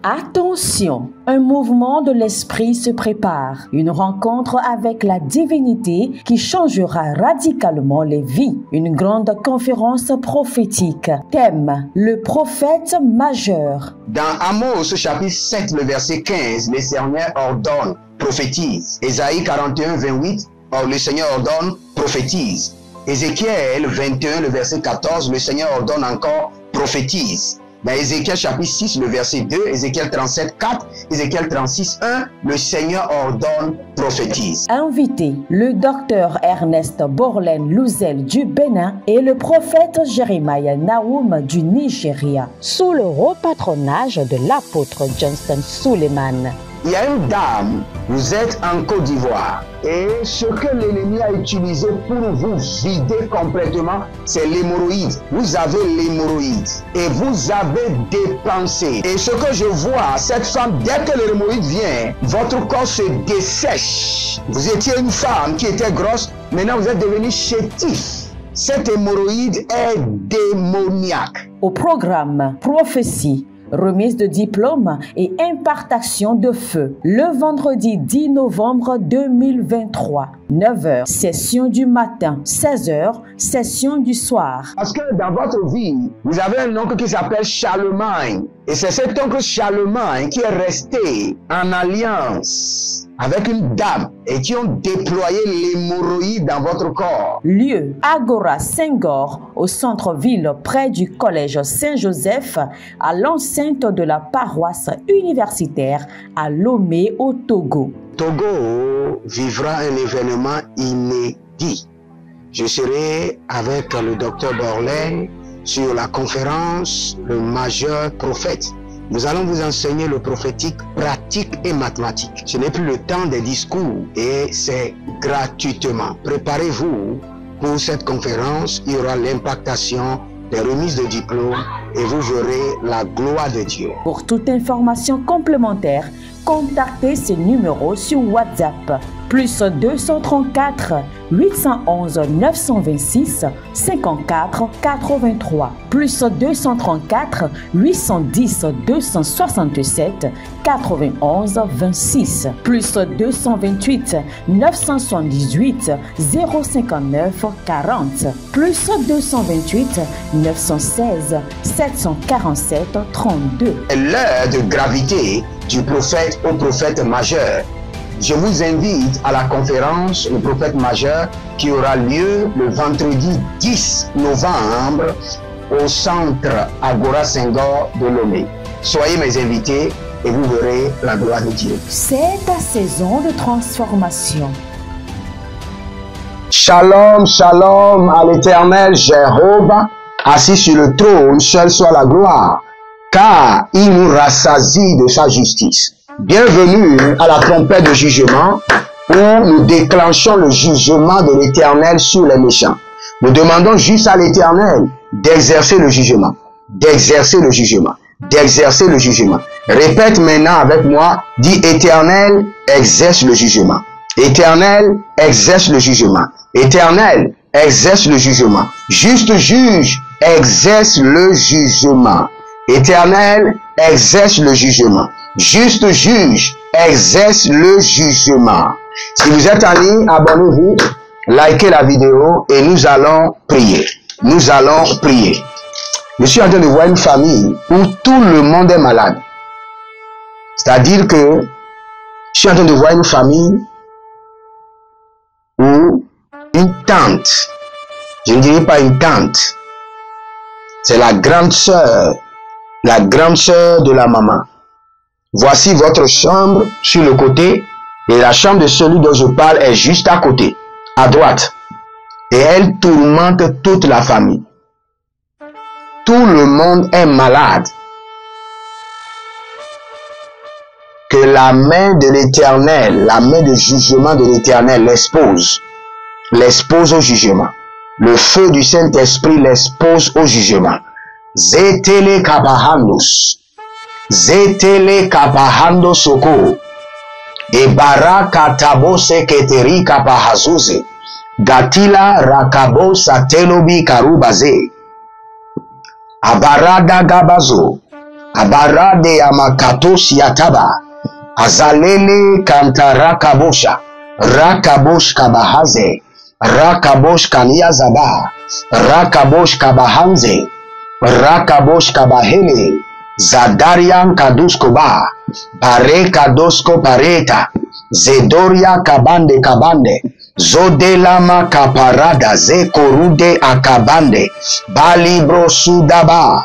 Attention, un mouvement de l'esprit se prépare, une rencontre avec la divinité qui changera radicalement les vies, une grande conférence prophétique. Thème, le prophète majeur. Dans Amos chapitre 7, le verset 15, le Seigneur ordonne, prophétise. Ésaïe 41, 28, le Seigneur ordonne, prophétise. Ézéchiel 21, le verset 14, le Seigneur ordonne encore, prophétise. Dans Ézéchiel chapitre 6, le verset 2, Ézéchiel 37, 4, Ézéchiel 36, 1, le Seigneur ordonne, prophétise. Invité, le docteur Ernest Borlen Louzel du Bénin et le prophète Jeremiah Nahum du Nigeria, sous le haut patronage de l'apôtre Johnson Suleiman. Il y a une dame, vous êtes en Côte d'Ivoire et ce que l'ennemi a utilisé pour vous vider complètement, c'est l'hémorroïde. Vous avez l'hémorroïde et vous avez dépensé. Et ce que je vois, cette femme, dès que l'hémorroïde vient, votre corps se dessèche. Vous étiez une femme qui était grosse, maintenant vous êtes devenu chétif. Cette hémorroïde est démoniaque. Au programme Prophétie, remise de diplôme et impartation de feu. Le vendredi 10 novembre 2023, 9h, session du matin, 16h, session du soir. Parce que dans votre vie, vous avez un oncle qui s'appelle Charlemagne. Et c'est cet oncle Charlemagne qui est resté en alliance avec une dame et qui ont déployé l'hémorroïde dans votre corps. Lieu, Agora Senghor, au centre-ville près du collège Saint-Joseph, à l'enceinte de la paroisse universitaire à Lomé au Togo. Togo vivra un événement inédit. Je serai avec le docteur Borlen sur la conférence Le Majeur Prophète. Nous allons vous enseigner le prophétique pratique et mathématique. Ce n'est plus le temps des discours et c'est gratuitement. Préparez-vous pour cette conférence. Il y aura l'impactation, des remises de diplômes et vous verrez la gloire de Dieu. Pour toute information complémentaire, contactez ces numéros sur WhatsApp. Plus 234 811 926 54 83. Plus 234 810 267 91 26. Plus 228 978 059 40. Plus 228 916 747 32. L'heure de gravité du prophète au prophète majeur. Je vous invite à la conférence Le Prophète Majeur qui aura lieu le vendredi 10 novembre au centre Agora Senghor de Lomé. Soyez mes invités et vous verrez la gloire de Dieu. C'est ta saison de transformation. Shalom, shalom à l'Éternel Jéhovah, assis sur le trône, seul soit la gloire, car il nous rassasie de sa justice. Bienvenue à la trompette de jugement où nous déclenchons le jugement de l'Éternel sur les méchants. Nous demandons juste à l'Éternel d'exercer le jugement, d'exercer le jugement, d'exercer le jugement. Répète maintenant avec moi, dis Éternel, exerce le jugement. Éternel, exerce le jugement. Éternel, exerce le jugement. Juste juge, exerce le jugement. Éternel, exerce le jugement. Juste juge, exerce le jugement. Si vous êtes en ligne, abonnez-vous, likez la vidéo et nous allons prier. Nous allons prier. Je suis en train de voir une famille où tout le monde est malade. C'est-à-dire que je suis en train de voir une famille où une tante, je ne dirais pas une tante, c'est la grande sœur de la maman. Voici votre chambre sur le côté et la chambre de celui dont je parle est juste à côté, à droite. Et elle tourmente toute la famille. Tout le monde est malade. Que la main de l'Éternel, la main de jugement de l'Éternel l'expose. L'expose au jugement. Le feu du Saint-Esprit l'expose au jugement. Zetele kabahandos. Zetele kabahando soko. Ebara katabo seketeri kabahazuze. Gatila rakabo satelobi karubaze. Abarada gabazo. Abarade amakatos yataba. Azalele kanta rakabosha. Rakabosh kabahaze. Rakabosh kaniazaba. Rakabosh kabahanze. Rakabosh kabahele. Zadarian kaduskoba. Bare kadosko pareta. Zedoria kabande kabande. Zodelama kaparada. Zekorude akabande. Balibro sudaba.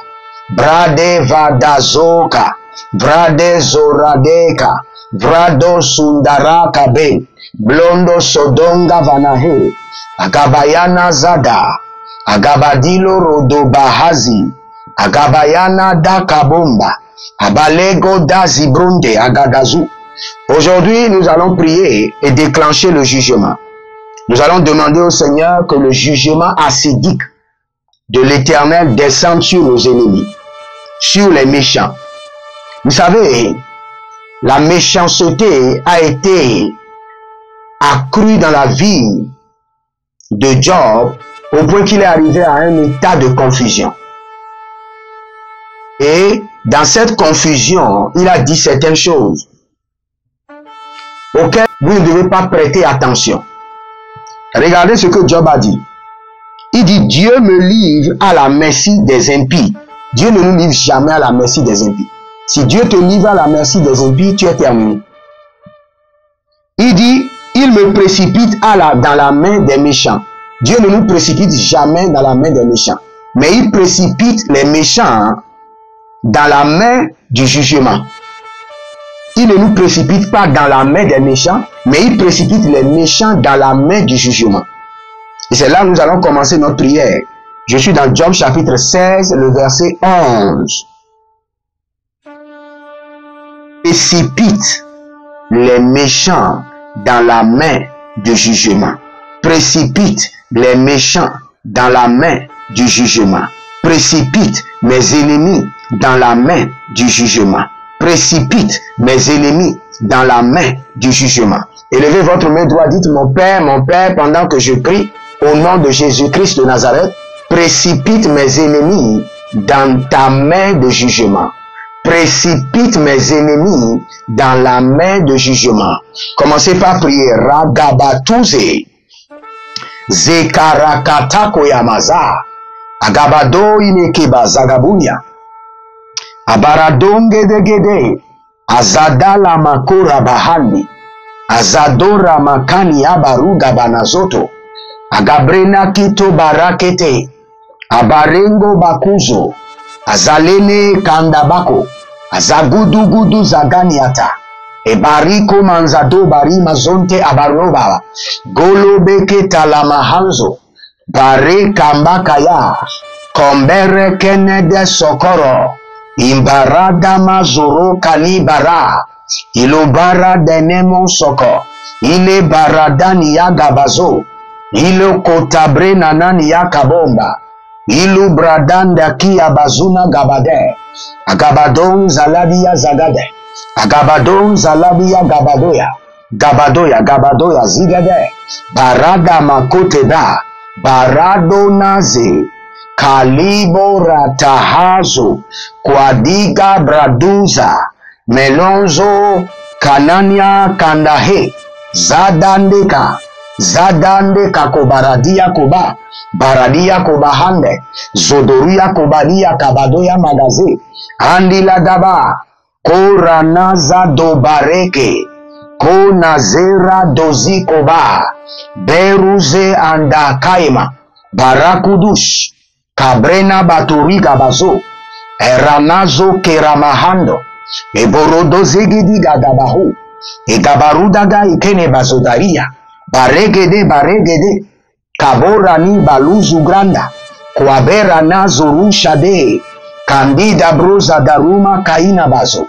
Brade vadazoka. Brade zoradeka. Brado sundaraka be. Blondo sodonga vanahe. Agabayana zada. Agabadilo rodobahazi. Agabayana dakabomba. Abalego dazibronde agadazu. Aujourd'hui, nous allons prier et déclencher le jugement. Nous allons demander au Seigneur que le jugement acidique de l'Éternel descende sur nos ennemis, sur les méchants. Vous savez, la méchanceté a été accrue dans la vie de Job au point qu'il est arrivé à un état de confusion. Et dans cette confusion, il a dit certaines choses auxquelles vous ne devez pas prêter attention. Regardez ce que Job a dit. Il dit, Dieu me livre à la merci des impies. Dieu ne nous livre jamais à la merci des impies. Si Dieu te livre à la merci des impies, tu es terminé. Il dit, il me précipite dans la main des méchants. Dieu ne nous précipite jamais dans la main des méchants. Mais il précipite les méchants dans la main du jugement. Il ne nous précipite pas dans la main des méchants, mais il précipite les méchants dans la main du jugement. Et c'est là que nous allons commencer notre prière. Je suis dans Job chapitre 16, le verset 11. Précipite les méchants dans la main du jugement. Précipite les méchants dans la main du jugement. Précipite mes ennemis dans la main du jugement. Précipite mes ennemis dans la main du jugement. Élevez votre main droite, dites mon Père, pendant que je prie, au nom de Jésus-Christ de Nazareth, précipite mes ennemis dans ta main de jugement. Précipite mes ennemis dans la main de jugement. Commencez par prier. Ragabatuze. Zekarakata koyamaza. Agabado inekeba zagabunya. Abaradonge degede. Azadala makura bahandi. Azadora makani abaruga banazoto. Agabrena kito barakete. Abarengo bakuzo. Azalene kandabako. Azagudugudu zaganiata. Ebariko manzado bari mazonte abaroba. Golobeke talamahanzo. Bare kambakaya. Kombere kenede sokoro. Imbarada mazoro kalibara. Ilobara denemo soko. Ile baradani ya gabazo. Ilo kotabre nanani ya kabomba. Ilu bradanda kia bazuna gabade. Agabadon zaladia zagade. Agabadon zaladia gabadoya. Gabadoya zigade. Barada makoteba. Barado naze. Kalibo ratahazo. Kwadiga braduza. Melonzo kanania kandahe. Zadande kako baradia koba. Baradia kobahande. Zodoria kobadia kabadoya magaze. Andila daba. Koranaza dobareke. Konazera dozi koba. Beruze anda kaima. Barakudush. Kabrena baturi gabazo. Eranazo keramahando. Eborodo zegidi gadabahu. Egabarudaga ikene bazodaria. Baregede. Kaborani baluzu granda. Kwabera nazo rushade. Candida brosa daruma kaina bazo.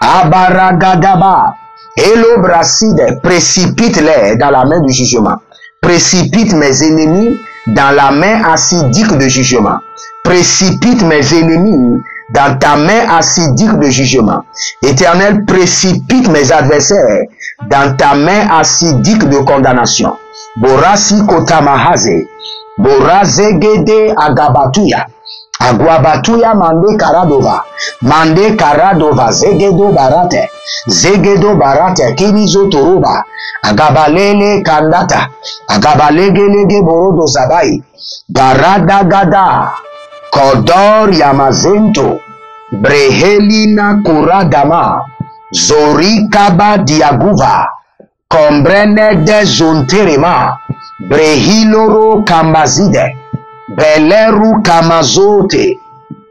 Abaragadaba. Elo braside. Précipite-les dans la main du jugement. Précipite mes ennemis dans la main acidique de jugement. Précipite mes ennemis dans ta main acidique de jugement. Éternel, précipite mes adversaires dans ta main acidique de condamnation. Borasi kotamahaze. Borazegede agabatuya. Aguabatuya mande karadova. Mande karadova. Zegedo barate. Zegedo barate. Kinizo toruba. Agabalele kandata. Agabalegelege borodo zabai. Barada gada. Kodor yamazento. Brehelina kuradama. Zorikaba diaguva. Kombrene de zonterema. Brehiloro kamazide. Beleru kamazote.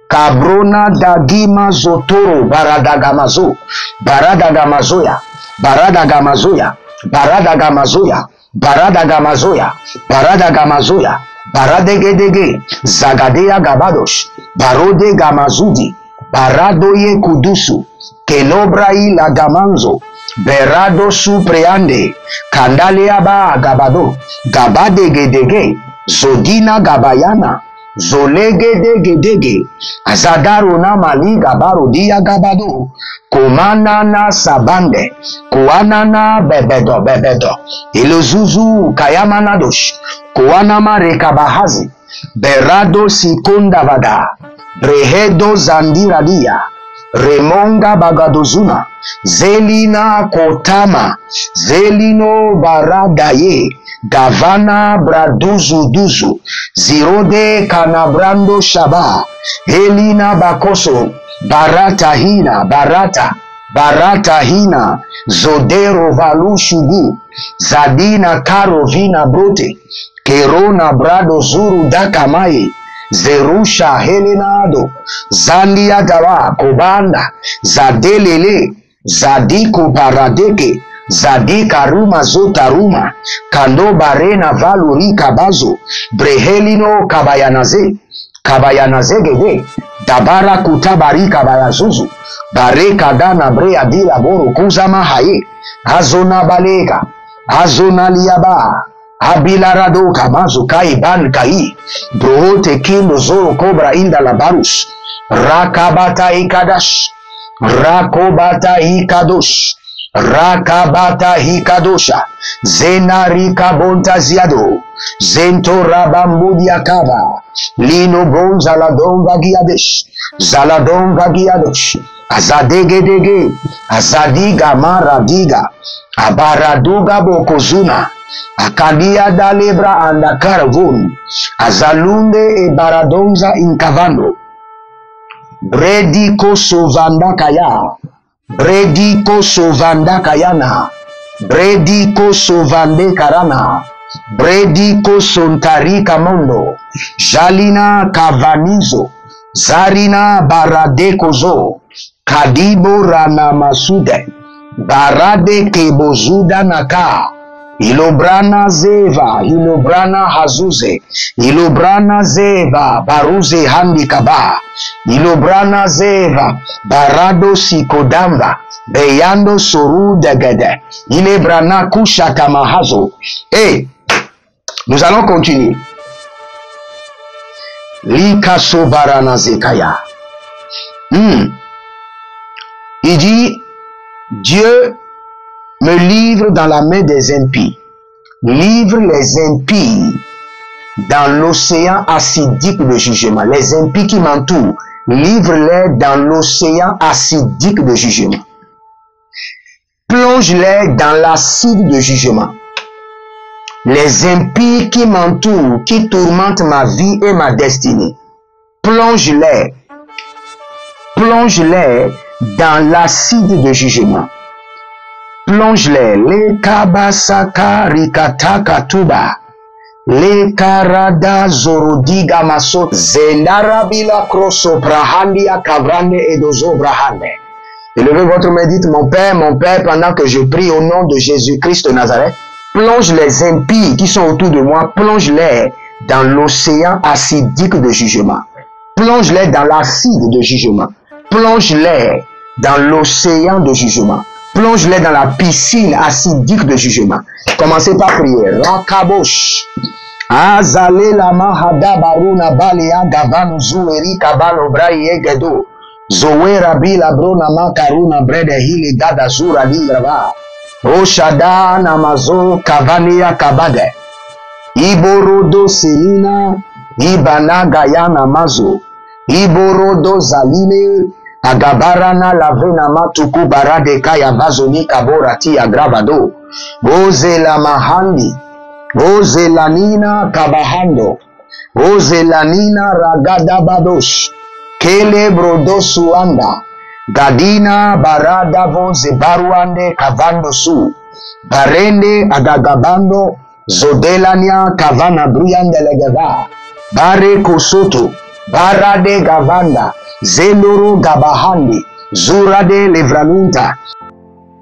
Kabrona dagima zotoro. Baradagamazo. Baradagamazoya. Baradagamazoya. Baradagamazoya. Baradagamazoya. Baradagamazoya. Baradegedege. Zagadea gabadosh. Barode gamazudi. Baradoye kudusu. Kelobrai la gamanzo. Berado supreande. Kandaleaba gabado. Gabadegedege. Zodina gabayana. Zolegedegedege. Azadaruna mali gabaro dia gabado. Kumanana sabande. Kuanana bebedo bebedo. Ilozuzu kayamanadosh. Kuanama rekabahazi. Berado sikundavada. Brehedo zandiradia. Remonga bagadozuna. Zelina kotama. Zelino baradaye. Gavana braduzu duzu. Zirode kanabrando shaba. Helina bakoso. Barata hina. Barata. Barata hina. Zodero valu shugu. Zadina karo vina brote. Kerona brado zuru dakamaye. Zerusha helenado. Zandia gawa kobanda. Zadelele. Zadiko paradeke. Zadika ruma zotaruma. Kando barena valuri kabazo. Brehelino kabayanaze. Kabayanaze gede. Dabara kutabari kabayazuzu. Bare kadana bre adila boro kuzama haye. Azona balega. Azona liaba. Abilarado kamazo kai ban kai. Brohote kino zoro kobra inda labarus. Rakabata ikadash. Rakobata ikadosh. Rakabata hikadosha. Zenarika bonta ziado. Zento rabambudia kava. Lino bon zaladon vagiadesh. Zaladon vagiadosh. Azadegedege. Azadiga maradiga. Abaraduga bokozuna. Akadia dalebra andakaravun. Azalunde e baradonza inkavano. Brediko sovandakaya. Brediko sovandakayana. Brediko sovande karana. Brediko sontarika mondo. Jalina kavanizo. Zarina baradekozo. Kadibo rana masude. Barade kebozuda naka. Ilobrana zeva. Ilobrana hazuze. Ilobrana zeva. Baruze handikaba. Ilobrana zeva. Barado sikodamba. Beyando soru degede. Ilebrana kusha kamahazo. Et nous allons continuer. Lika sobarana zekaya. Il dit, Dieu me livre dans la main des impies. Livre les impies dans l'océan acidique de jugement. Les impies qui m'entourent, livre-les dans l'océan acidique de jugement. Plonge-les dans l'acide de jugement. Les impies qui m'entourent, qui tourmentent ma vie et ma destinée, plonge-les dans l'acide de jugement. Plonge-les. Les kabasaka rikataka tuba. Les karada zorodiga maso. Zelarabila kroso prahandia kavrande edozo brahande. Élevez votre main, dites, mon Père, pendant que je prie au nom de Jésus-Christ de Nazareth, plonge les impies qui sont autour de moi, plonge-les dans l'océan acidique de jugement. Plonge-les dans l'acide de jugement. Plonge-les dans l'océan de jugement. Plonge-les dans la piscine acidique de jugement. Commencez par prier. Rakabosh. Azale la mahada baruna balea gavanu zueri kabalo brai egedo. Zoera bila brona makaruna brede hili gada zura ligrava. Oshada namazo kavania kabade. Iborodo selina ibana gayana mazo. Iborodo Zaline, Agabarana Lavena Matuku Barade Kaya Bazoni Kaborati Agravado, Bozela Mahandi, Bozelanina Kabahando, Bozelanina Ragada Badosh, Kele Brodosuanda, Gadina Barada Voze Baruande Kavando Su, Barende Agagabando, Zodelania Kavana Briande Legava, Bare Kosoto, Barade Gavanda, Zeloro Gabahandi, Zurade Levranunta.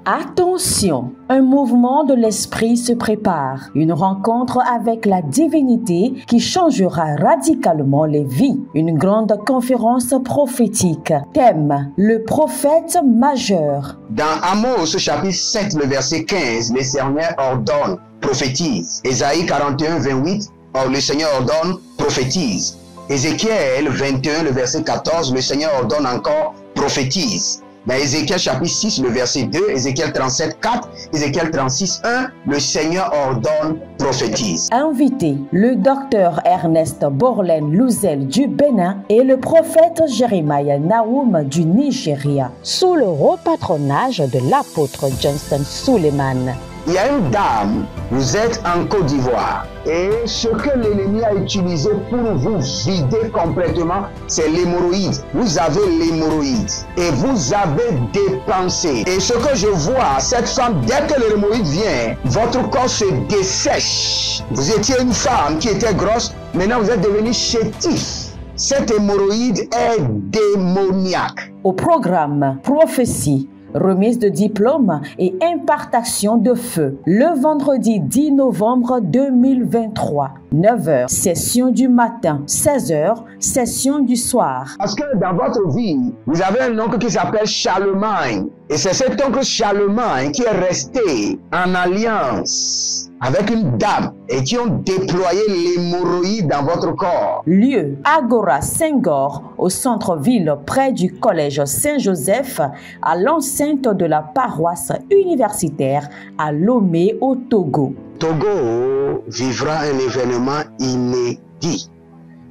Attention, un mouvement de l'esprit se prépare, une rencontre avec la divinité qui changera radicalement les vies, une grande conférence prophétique. Thème, le prophète majeur. Dans Amos chapitre 7, le verset 15, le Seigneur ordonne, prophétise. Ésaïe 41, 28, le Seigneur ordonne, prophétise. Ézéchiel 21, le verset 14, le Seigneur ordonne encore, prophétise. Dans Ézéchiel chapitre 6, le verset 2, Ézéchiel 37, 4, Ézéchiel 36, 1, le Seigneur ordonne, prophétise. Invité, le docteur Ernest Borlen Louzel du Bénin et le prophète Jeremiah Nahum du Nigeria, sous le haut patronage de l'apôtre Johnson Suleiman. Il y a une dame, vous êtes en Côte d'Ivoire et ce que l'ennemi a utilisé pour vous vider complètement, c'est l'hémorroïde. Vous avez l'hémorroïde et vous avez dépensé. Et ce que je vois, cette femme, dès que l'hémorroïde vient, votre corps se dessèche. Vous étiez une femme qui était grosse, maintenant vous êtes devenu chétif. Cette hémorroïde est démoniaque. Au programme Prophétie, remise de diplôme et impartation de feu. Le vendredi 10 novembre 2023, 9h, session du matin, 16h, session du soir. Parce que dans votre vie, vous avez un oncle qui s'appelle Charlemagne. Et c'est cet oncle Charlemagne qui est resté en alliance avec une dame et qui ont déployé l'hémorroïde dans votre corps. Lieu, Agora Senghor, au centre-ville près du collège Saint-Joseph, à l'enceinte de la paroisse universitaire à Lomé au Togo. Togo vivra un événement inédit.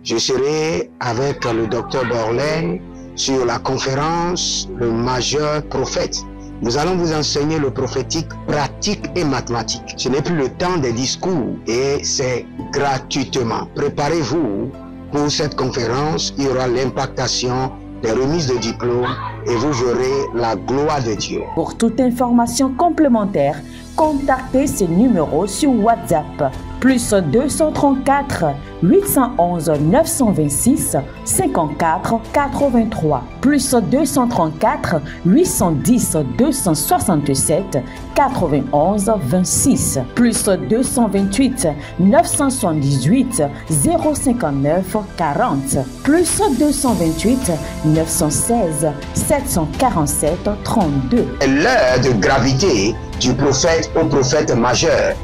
Je serai avec le docteur Borlen sur la conférence Le Majeur Prophète. Nous allons vous enseigner le prophétique pratique et mathématique. Ce n'est plus le temps des discours et c'est gratuitement. Préparez-vous pour cette conférence. Il y aura l'impactation des remises de diplômes et vous verrez la gloire de Dieu. Pour toute information complémentaire, contactez ce numéro sur WhatsApp. Plus 234 811 926 54 83. Plus 234 810 267 91 26. Plus 228 978 059 40. Plus 228 916 747 32. L'heure de gravité du prophète au prophète majeur.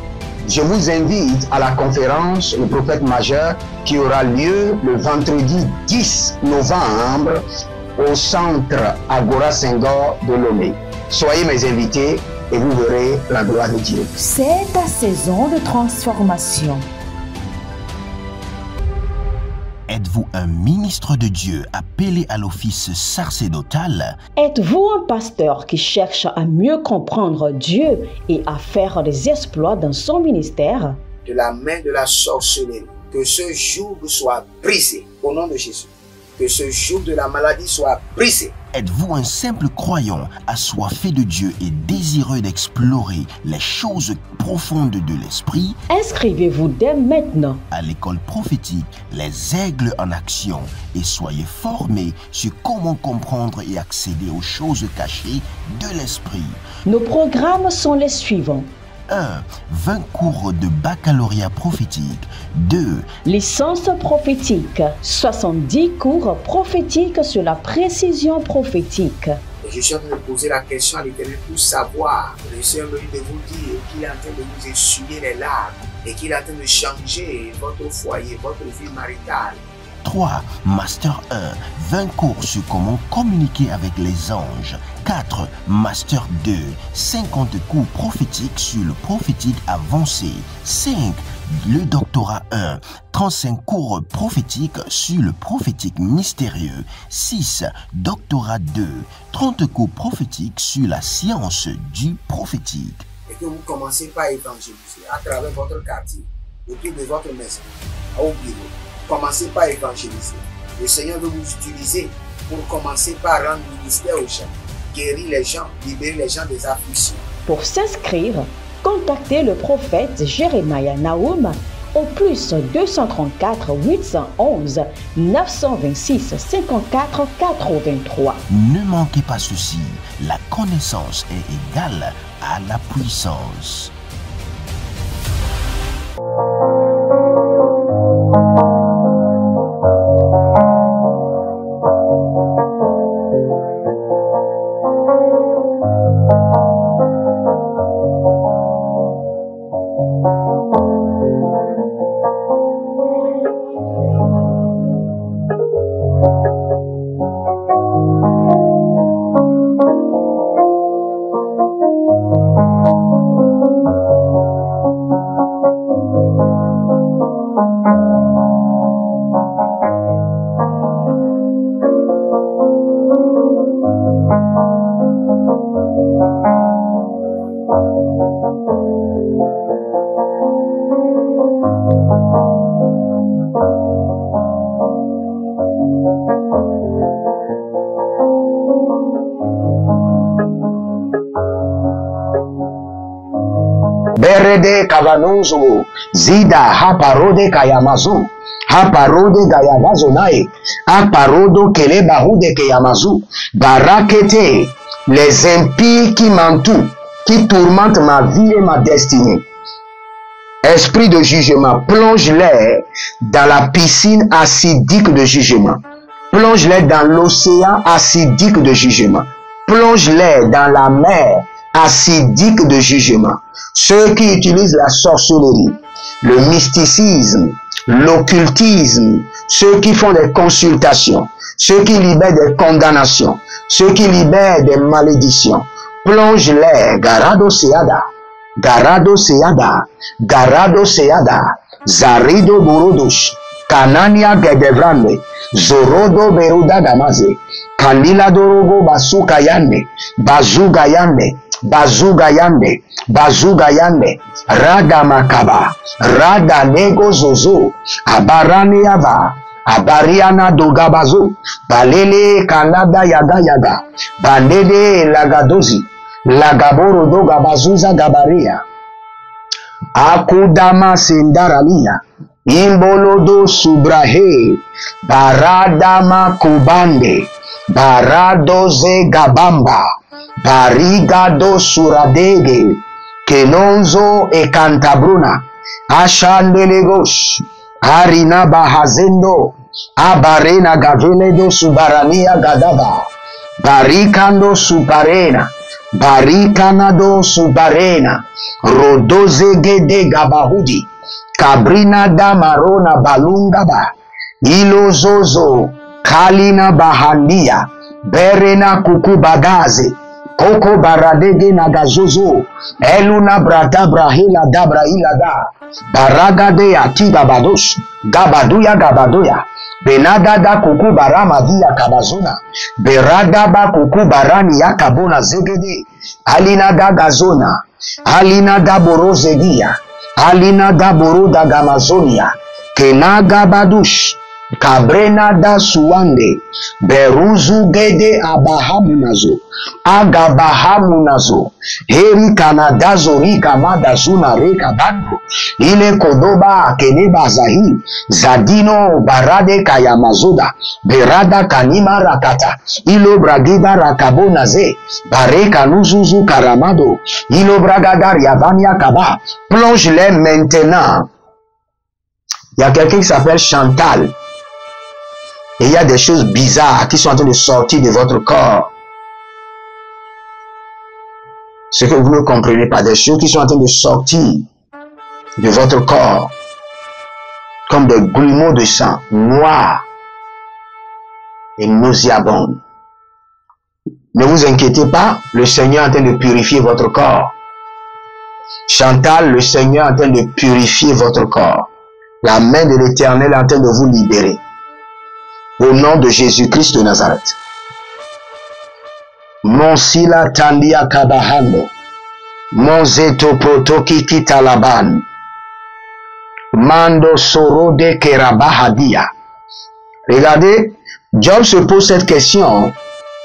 Je vous invite à la conférence Le Prophète Majeur qui aura lieu le vendredi 10 novembre au centre Agora Senghor de Lomé. Soyez mes invités et vous verrez la gloire de Dieu. C'est ta saison de transformation. Êtes-vous un ministre de Dieu appelé à l'office sacerdotal? Êtes-vous un pasteur qui cherche à mieux comprendre Dieu et à faire des exploits dans son ministère? De la main de la sorcellerie, que ce joug soit brisé au nom de Jésus. Que ce joug de la maladie soit brisé. Êtes-vous un simple croyant assoiffé de Dieu et désireux d'explorer les choses profondes de l'esprit? Inscrivez-vous dès maintenant À l'école prophétique Les Aigles en Action et soyez formés sur comment comprendre et accéder aux choses cachées de l'esprit. Nos programmes sont les suivants. 1. 20 cours de baccalauréat prophétique. 2. Licence prophétique. 70 cours prophétiques sur la précision prophétique. Et je suis en train de poser la question à l'Éternel pour savoir. Le Seigneur me dit de vous dire qu'il est en train de vous essuyer les larmes et qu'il est en train de changer votre foyer, votre vie maritale. 3. Master 1. 20 cours sur comment communiquer avec les anges. 4. Master 2. 50 cours prophétiques sur le prophétique avancé. 5. le doctorat 1, 35 cours prophétiques sur le prophétique mystérieux. 6. Doctorat 2, 30 cours prophétiques sur la science du prophétique. Et que vous commencez par évangéliser à travers votre quartier, autour de votre maison, au bureau. Commencez par évangéliser. Le Seigneur veut vous utiliser pour commencer par rendre ministère aux gens, guérir les gens, libérer les gens des afflictions. Pour s'inscrire, contactez le prophète Jeremiah Nahum au plus 234 811 926 54 83. Ne manquez pas ceci, la connaissance est égale à la puissance. Berede kavanuzo zida haparode kayamazu haparode gayagazo nae haparodo kelebahude kayamazu barakete les impies qui m'entourent, qui tourmentent ma vie et ma destinée. Esprit de jugement, plonge-les dans la piscine acidique de jugement. Plonge-les dans l'océan acidique de jugement. Plonge-les dans la mer acidique de jugement. Ceux qui utilisent la sorcellerie, le mysticisme, l'occultisme, ceux qui font des consultations, ceux qui libèrent des condamnations, ceux qui libèrent des malédictions, plonge-les, Garado Seada, Garado Seada, Garado Seada, Zarido Borodosh, Kanania Gedevrande, Zorodo Beruda Gamaze, Kandila Dorogo Basuka Yande, Bazuga Yande, Bazuga Yande, Bazuga Yande, Rada Makaba, Rada Nego Zozo, Abarani Yava, Abariana Dogabazo, Balele Kanada Yaga Yaga, Bandede Lagadozi, Lagaboro Dogabazuza Gabaria, Akudama Sendaralia, Imbolodo Subrahe, Baradama Kubande, Baradoze Gabamba, Barigado Suradege, Kenonzo e Cantabruna, Ashandelegos, Harina Bahazendo, Abarena Gaveledo Subarania Gadaba, Baricando Suparena, Baricanado Subarena, Rodoze Gede Gabahudi, Cabrina da Marona Balungaba, Ilozozo, Kalina Bahandia, Berena Kukubagaze, Koko Baradege Nagazozo, Eluna Brata Brahila Dabra Ilada, Baragade Atiga Badosh, Gabaduya Gabadoya, Benada da Kuku Barama Dia Kabazona, Berada ba Kuku Barani Yakabona Zegede, Alina da Gazona, Alina da Borozegia, Alina da Boroda Gamazonia, Kenaga Badush, Cabrena da Suande, Beruzu Gede Abahamunazo, Agabahamunazo, Heri Kanadazo Rika Madazuna Reka Bando, Ile Kodoba Keneba Zahi, Zadino Barade Kayamazoda, Berada Kanima Rakata, Ilo Bragida Rakabonaze, Bareka Nuzuzu Karamado, Ilo Bragada Yavania Kaba, plonge-les maintenant. Il y a quelqu'un qui s'appelle Chantal. Et il y a des choses bizarres qui sont en train de sortir de votre corps. Ce que vous ne comprenez pas, des choses qui sont en train de sortir de votre corps. Comme des grumeaux de sang, noirs et nauséabonds. Ne vous inquiétez pas, le Seigneur est en train de purifier votre corps. Chantal, le Seigneur est en train de purifier votre corps. La main de l'Éternel est en train de vous libérer. Au nom de Jésus-Christ de Nazareth. Monsila tandia kabahando. Monzeto protoki kitalaban. Mando soro de kerabahadia. Regardez, Job se pose cette question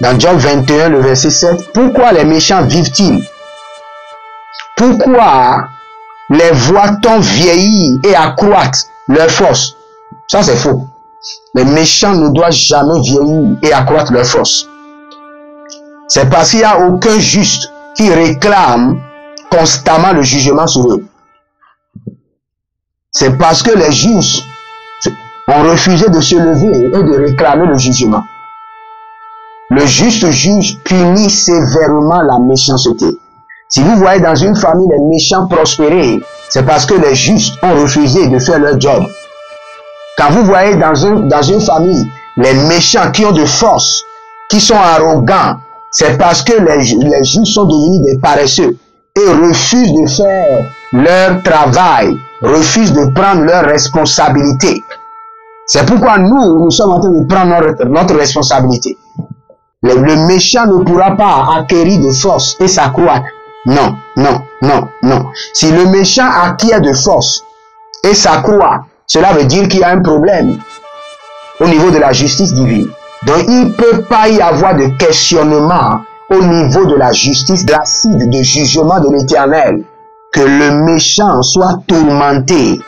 dans Job 21, le verset 7. Pourquoi les méchants vivent-ils? Pourquoi les voit-on vieillir et accroître leur force? Ça c'est faux. Les méchants ne doivent jamais vieillir et accroître leur force. C'est parce qu'il n'y a aucun juste qui réclame constamment le jugement sur eux. C'est parce que les justes ont refusé de se lever et de réclamer le jugement. Le juste juge punit sévèrement la méchanceté. Si vous voyez dans une famille les méchants prospérer, c'est parce que les justes ont refusé de faire leur job. Quand vous voyez dans une famille les méchants qui ont de force, qui sont arrogants, c'est parce que les justes sont devenus des paresseux et refusent de faire leur travail, refusent de prendre leurs responsabilités. C'est pourquoi nous sommes en train de prendre notre responsabilité. Le méchant ne pourra pas acquérir de force et s'accroître. Non, non, non, non. Si le méchant acquiert de force et s'accroît, cela veut dire qu'il y a un problème au niveau de la justice divine. Donc il ne peut pas y avoir de questionnement au niveau de la justice, de l'acide de jugement de l'Éternel. Que le méchant soit tourmenté.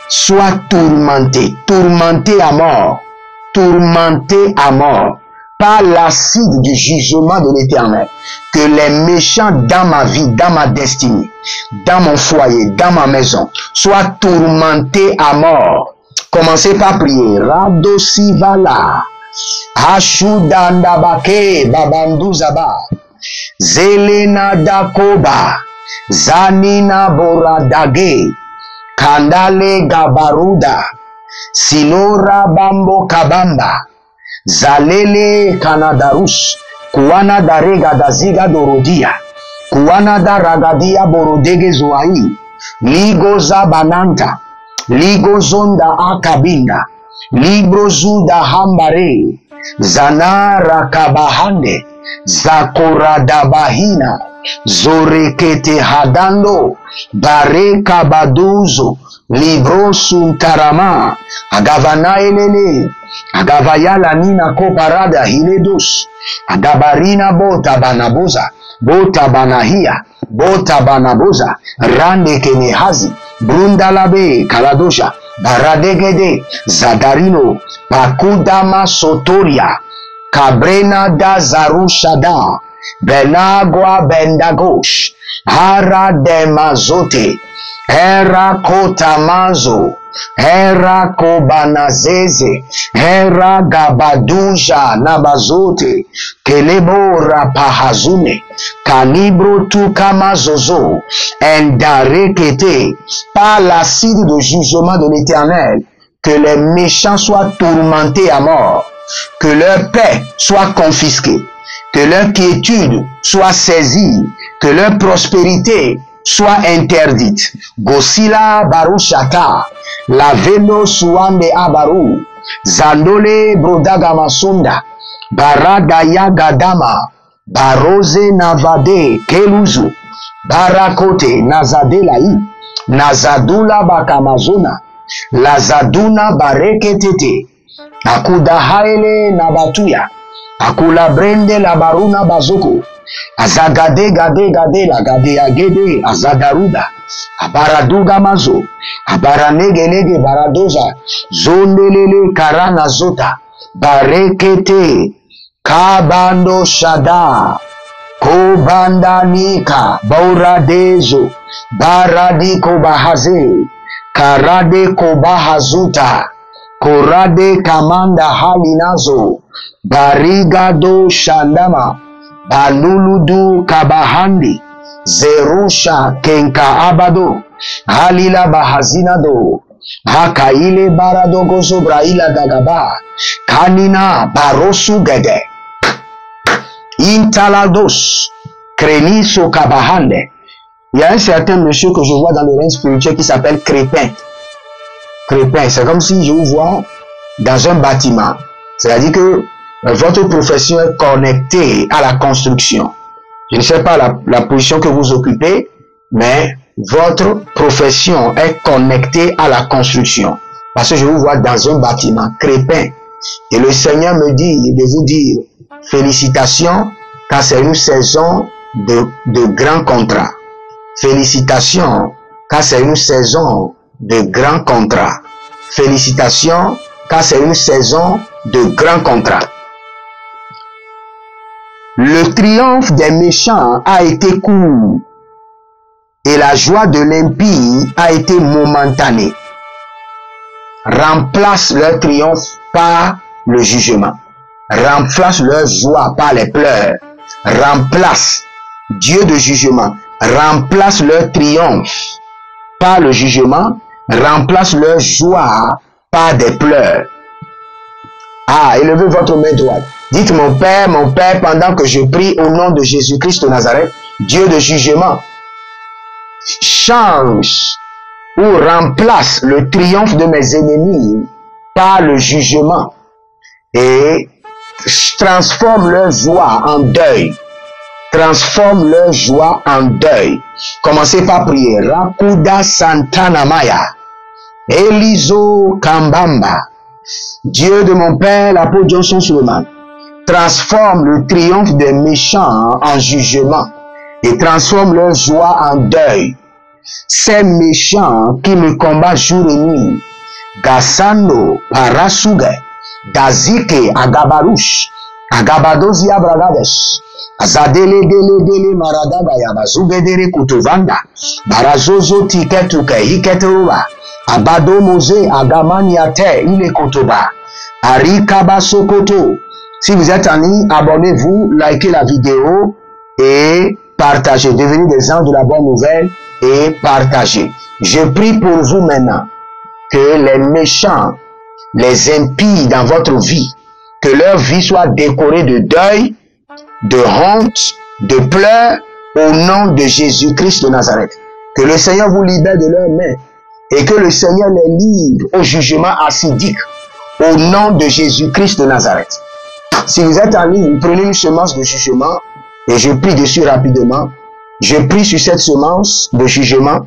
Soit tourmenté. Tourmenté à mort. Tourmenté à mort. Par l'acide du jugement de l'Éternel. Que les méchants dans ma vie, dans ma destinée, dans mon foyer, dans ma maison, soient tourmentés à mort. Commencez par prier. Rado Sivala. Ashudandabake Babanduzaba. Zelena Dakoba. Zanina Boradage. Kandale Gabaruda. Sinora Bambo Kabamba. Zalele Kanadarus. Kuana Darega Daziga Dorodia. Kuana Daragadia Borodege Zoai. Ligoza Bananta. Ligozonda Akabinda. Librozuda Hambare. Zanara Kabahande. Zakoradabahina. Zorekete Hadando. Bare Kabaduzo. Libro Suntarama. Agavana Elele. Agavayala Nina Koparada Hiledos. Agabarina Bota Banaboza. Bota Banahia. Bota Banaboza. Rande Kenehazi. Brundalabe Kaladosha. Baradegede. Zadarino. Pakudama Sotoria. Cabrena da Zarushada. Benagua Bendagosh. Hara de Mazote. Hera Kotamazo. Hera Kobanazeze. Hera Gabaduja Nabazote. Kelebora Pahazune. Kalibro Tukamazozo. Endarekete. Par l'acide de jugement de l'Éternel. Que les méchants soient tourmentés à mort. Que leur paix soit confisquée. Que leur quiétude soit saisie. Que leur prospérité soit interdite. Gosila Barushata. Laveno Suande Abaru. Zandole Brodaga Masunda. Baradaya Gadama. Baroze Navade Keluzu. Barakote Nazadelaï. Nazadula Bakamazona. Lazaduna Bareketete. Akuda Haele Nabatuya. Akula Brende la Baruna Bazoko. Azagade Gade Gade la Gade Agede Azagaruda. Abaraduga Mazo. Abaranegelege Baradoza. Zondelele Karana Zota. Barekete. Kabando Shada. Kobandanika. Bauradezo. Baradiko Bahaze. Karade Kobahazuta. Korade Kamanda Halinazo. Barigado Shandama. Baluludu Kabahandi. Zerusha Kenka Abado. Halila Bahazinado. Hakaile Baradogo Sobraila Gagaba. Kanina Barosu Gede. Intalados. Kreniso Kabahande. Il y a un certain monsieur que je vois dans le règne spirituel qui s'appelle Crépin. Crépin, c'est comme si je vous vois dans un bâtiment. C'est-à-dire que votre profession est connectée à la construction. Je ne sais pas la position que vous occupez, mais votre profession est connectée à la construction. Parce que je vous vois dans un bâtiment, Crépin. Et le Seigneur me dit de vous dire félicitations, car c'est une saison de grands contrats. Félicitations, car c'est une saison de grands contrats. Félicitations, car c'est une saison de grands contrats. Le triomphe des méchants a été court et la joie de l'impie a été momentanée. Remplace leur triomphe par le jugement. Remplace leur joie par les pleurs. Remplace Dieu de jugement. Remplace leur triomphe par le jugement. Remplace leur joie par des pleurs. Ah, élevez votre main droite. Dites mon Père, pendant que je prie au nom de Jésus-Christ de Nazareth, Dieu de jugement, change ou remplace le triomphe de mes ennemis par le jugement et transforme leur joie en deuil. Transforme leur joie en deuil. Commencez par prier. Rakuda Santana Maya. Elizo Kambamba. Dieu de mon Père, l'apôtre Johnson Suleiman, transforme le triomphe des méchants en jugement et transforme leur joie en deuil. Ces méchants qui me combattent jour et nuit, Gassano, Parasuge, Dazike, Agabarush, Agabadozia Bragades, Azadele Dele Dele Maradaga Yabazugedere Kutuvanda, Barazozo Tiketuke, Iketeruba, Abado Mose, Agamaniate, Ile Kotoba, Arikaba Sokoto. Si vous êtes en ligne, abonnez-vous, likez la vidéo et partagez. Devenez des gens de la bonne nouvelle et partagez. Je prie pour vous maintenant que les méchants, les impies dans votre vie, que leur vie soit décorée de deuil, de honte, de pleurs au nom de Jésus-Christ de Nazareth. Que le Seigneur vous libère de leurs mains et que le Seigneur les livre au jugement acidique au nom de Jésus-Christ de Nazareth. Si vous êtes en ligne, prenez une semence de jugement et je prie dessus rapidement. Je prie sur cette semence de jugement,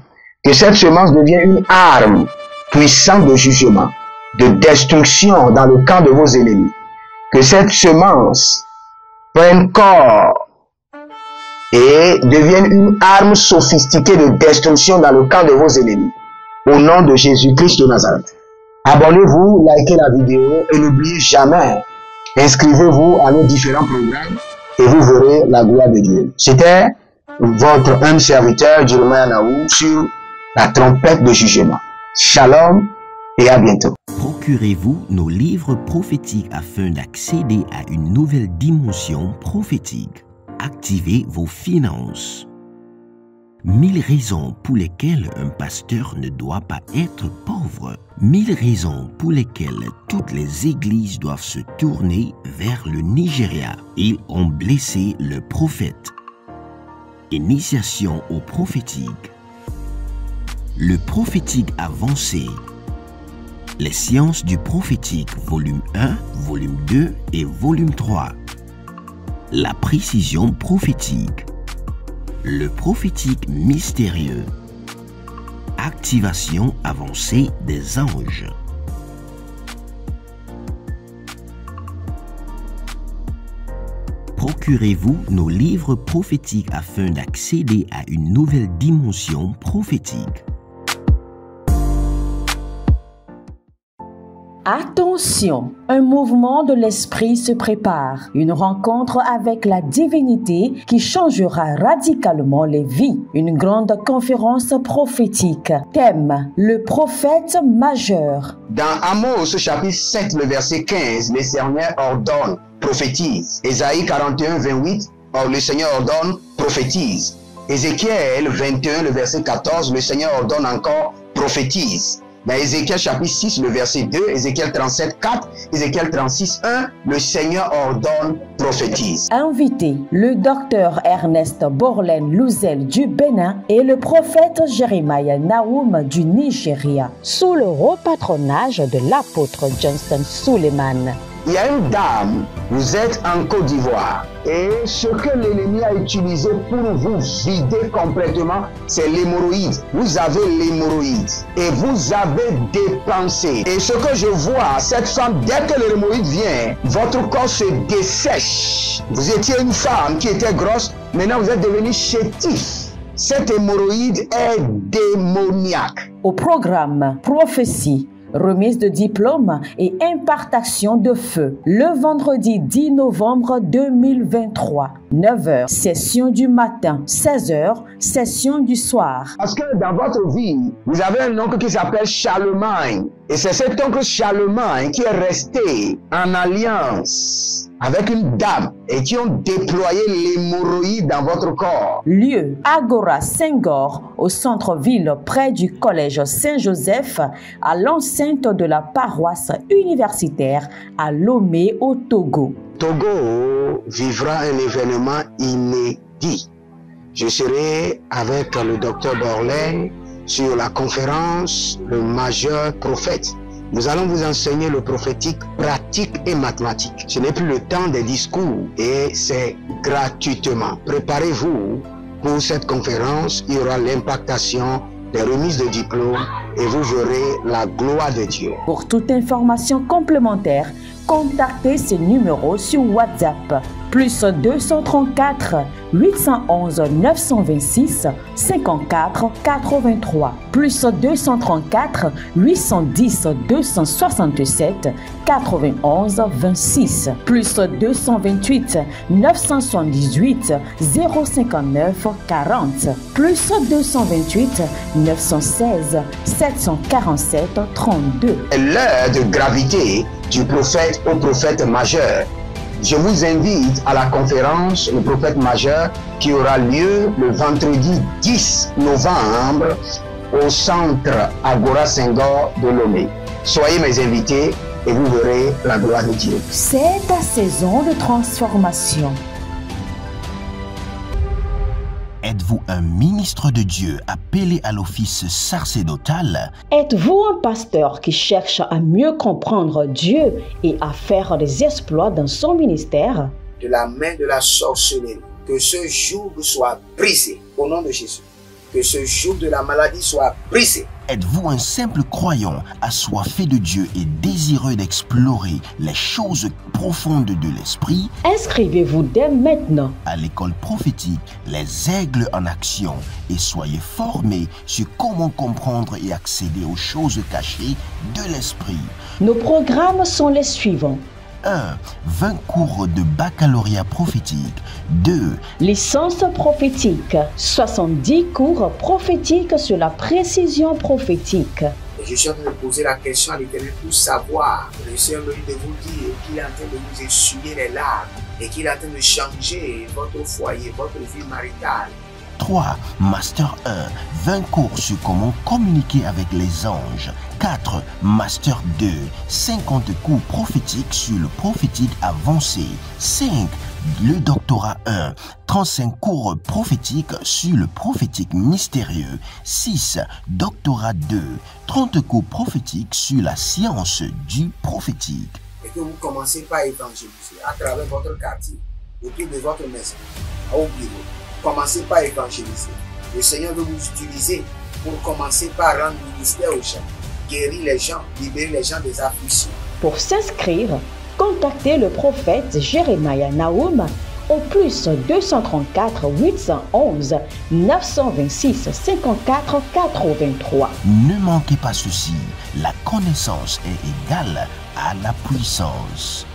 que cette semence devienne une arme puissante de jugement, de destruction dans le camp de vos ennemis. Que cette semence prenne corps et devienne une arme sophistiquée de destruction dans le camp de vos ennemis. Au nom de Jésus-Christ de Nazareth. Abonnez-vous, likez la vidéo et n'oubliez jamais, inscrivez-vous à nos différents programmes et vous verrez la gloire de Dieu. C'était votre humble serviteur Jeremiah Naou sur la trompette de jugement. Shalom et à bientôt. Procurez-vous nos livres prophétiques afin d'accéder à une nouvelle dimension prophétique. Activez vos finances. 1000 raisons pour lesquelles un pasteur ne doit pas être pauvre. 1000 raisons pour lesquelles toutes les églises doivent se tourner vers le Nigeria. Ils ont blessé le prophète. Initiation au prophétique. Le prophétique avancé. Les sciences du prophétique, volume 1, volume 2 et volume 3. La précision prophétique. Le prophétique mystérieux. Activation avancée des anges. Procurez-vous nos livres prophétiques afin d'accéder à une nouvelle dimension prophétique. Attention, un mouvement de l'esprit se prépare, une rencontre avec la divinité qui changera radicalement les vies, une grande conférence prophétique. Thème, le prophète majeur. Dans Amos chapitre 7, le verset 15, le Seigneur ordonne, prophétise. Ésaïe 41, 28, le Seigneur ordonne, prophétise. Ézéchiel 21, le verset 14, le Seigneur ordonne encore, prophétise. Dans Ézéchiel chapitre 6, le verset 2, Ézéchiel 37, 4, Ézéchiel 36, 1, le Seigneur ordonne, prophétise. Invité, le docteur Ernest Borlen Louzel du Bénin et le prophète Jeremiah Nahum du Nigeria, sous le haut patronage de l'apôtre Johnson Suleiman. Il y a une dame, vous êtes en Côte d'Ivoire et ce que l'ennemi a utilisé pour vous vider complètement, c'est l'hémorroïde. Vous avez l'hémorroïde et vous avez dépensé. Et ce que je vois, cette femme, dès que l'hémorroïde vient, votre corps se dessèche. Vous étiez une femme qui était grosse, maintenant vous êtes devenu chétif. Cette hémorroïde est démoniaque. Au programme Prophétie, remise de diplôme et impartation de feu. Le vendredi 10 novembre 2023, 9h, session du matin, 16h, session du soir. Parce que dans votre vie, vous avez un oncle qui s'appelle Charlemagne. Et c'est cet oncle Charlemagne qui est resté en alliance avec une dame et qui ont déployé l'hémorroïde dans votre corps. Lieu, Agora Senghor, au centre-ville près du collège Saint-Joseph, à l'enceinte de la paroisse universitaire à Lomé au Togo. Togo vivra un événement inédit. Je serai avec le docteur Borlen sur la conférence Le Majeur Prophète. Nous allons vous enseigner le prophétique pratique et mathématique. Ce n'est plus le temps des discours et c'est gratuitement. Préparez-vous pour cette conférence. Il y aura l'impactation, des remises de diplômes et vous verrez la gloire de Dieu. Pour toute information complémentaire, contactez ce numéro sur WhatsApp. Plus 234 811 926 54 83. Plus 234 810 267 91 26. Plus 228 978 059 40. Plus 228 916 747 32. L'heure de gravité du prophète au prophète majeur. Je vous invite à la conférence Le Prophète Majeur qui aura lieu le vendredi 10 novembre au centre Agora Senghor de Lomé. Soyez mes invités et vous verrez la gloire de Dieu. C'est ta saison de transformation. Êtes-vous un ministre de Dieu appelé à l'office sacerdotal? Êtes-vous un pasteur qui cherche à mieux comprendre Dieu et à faire des exploits dans son ministère? De la main de la sorcellerie, que ce joug soit brisé au nom de Jésus. Que ce joug de la maladie soit brisé. Êtes-vous un simple croyant assoiffé de Dieu et désireux d'explorer les choses profondes de l'esprit? Inscrivez-vous dès maintenant À l'école prophétique Les Aigles en Action et soyez formés sur comment comprendre et accéder aux choses cachées de l'esprit. Nos programmes sont les suivants. 1. 20 cours de baccalauréat prophétique. 2. Licence prophétique. 70 cours prophétiques sur la précision prophétique. Et je suis en train de poser la question à l'Éternel pour savoir. Le Seigneur me dit de vous dire qu'il est en train de vous essuyer les larmes et qu'il est en train de changer votre foyer, votre vie maritale. 3. Master 1. 20 cours sur comment communiquer avec les anges. 4. Master 2. 50 cours prophétiques sur le prophétique avancé. 5. Le doctorat 1. 35 cours prophétiques sur le prophétique mystérieux. 6. Doctorat 2. 30 cours prophétiques sur la science du prophétique. Et que vous commencez par évangéliser à travers votre quartier, autour de votre maison, au bureau. Commencez par évangéliser. Le Seigneur veut vous utiliser pour commencer par rendre ministère aux gens, guérir les gens, libérer les gens des afflictions. Pour s'inscrire, contactez le prophète Jeremiah Nahum au plus 234 811 926 54 83. Ne manquez pas ceci, la connaissance est égale à la puissance.